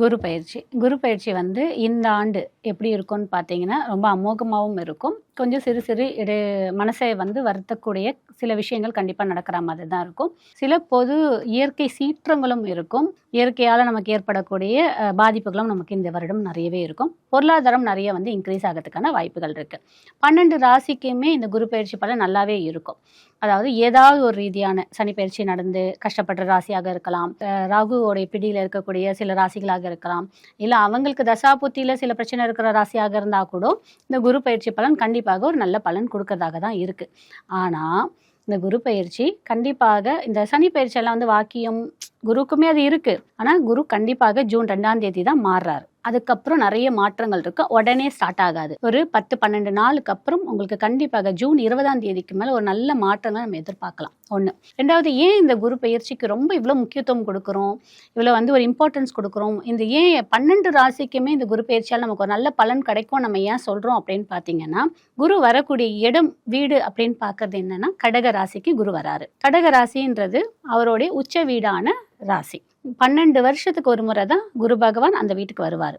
குரு பயிற்சி வந்து இந்த ஆண்டு எப்படி இருக்கும்னு பார்த்தீங்கன்னா, ரொம்ப அமோகமாவும் இருக்கும். கொஞ்சம் சிறு சிறு மனசை வந்து வருத்தக்கூடிய சில விஷயங்கள் கண்டிப்பா நடக்கிற மாதிரி தான் இருக்கும். சில பொது இயற்கை சீற்றங்களும் இருக்கும். இயற்கையால நமக்கு ஏற்படக்கூடிய பாதிப்புகளும் நமக்கு இந்த வருடம் நிறையவே இருக்கும். பொருளாதாரம் நிறைய வந்து இன்க்ரீஸ் ஆகறதுக்கான வாய்ப்புகள் இருக்கு. 12 ராசிக்குமே இந்த குரு பயிற்சி பலன் நல்லாவே இருக்கும். அதாவது ஏதாவது ஒரு ரீதியான சனி பயிற்சி நடந்து கஷ்டப்படுற ராசியாக இருக்கலாம். ராகுவோடைய பிடியில் இருக்கக்கூடிய சில ராசிகளாக இருக்கலாம். இல்லை அவங்களுக்கு தசாபுத்தியில் சில பிரச்சனை இருக்கிற ராசியாக இருந்தால் கூட இந்த குரு பயிற்சி பலன் கண்டிப்பாக ஒரு நல்ல பலன் கொடுக்கறதாக தான் இருக்குது. ஆனால் இந்த குரு பயிற்சி கண்டிப்பாக இந்த சனி பயிற்சியெல்லாம் வந்து வாக்கியம் குருக்குமே அது இருக்குது. ஆனால் குரு கண்டிப்பாக ஜூன் 2ஆம் தேதி தான் மாறுறாரு. அதுக்கப்புறம் நிறைய மாற்றங்கள் இருக்கு. உடனே ஸ்டார்ட் ஆகாது. ஒரு 10-12 நாளுக்கு அப்புறம் உங்களுக்கு கண்டிப்பாக ஜூன் 20ஆம் தேதிக்கு மேலே ஒரு நல்ல மாற்றங்களை நம்ம எதிர்பார்க்கலாம். ஒன்று. ரெண்டாவது, ஏன் இந்த குரு பயிற்சிக்கு ரொம்ப இவ்வளோ முக்கியத்துவம் கொடுக்குறோம், இவ்வளோ வந்து ஒரு இம்பார்ட்டன்ஸ் கொடுக்குறோம், இந்த ஏன் 12 ராசிக்குமே இந்த குரு பயிற்சியால் நமக்கு ஒரு நல்ல பலன் கிடைக்கும் நம்ம ஏன் சொல்கிறோம் அப்படின்னு பார்த்தீங்கன்னா, குரு வரக்கூடிய இடம் வீடு அப்படின்னு பார்க்கறது என்னன்னா, கடக ராசிக்கு குரு வராரு. கடக ராசின்றது அவருடைய உச்ச வீடான ராசி. 12 வருஷத்துக்கு ஒரு முறை தான் குரு பகவான் அந்த வீட்டுக்கு வருவார்.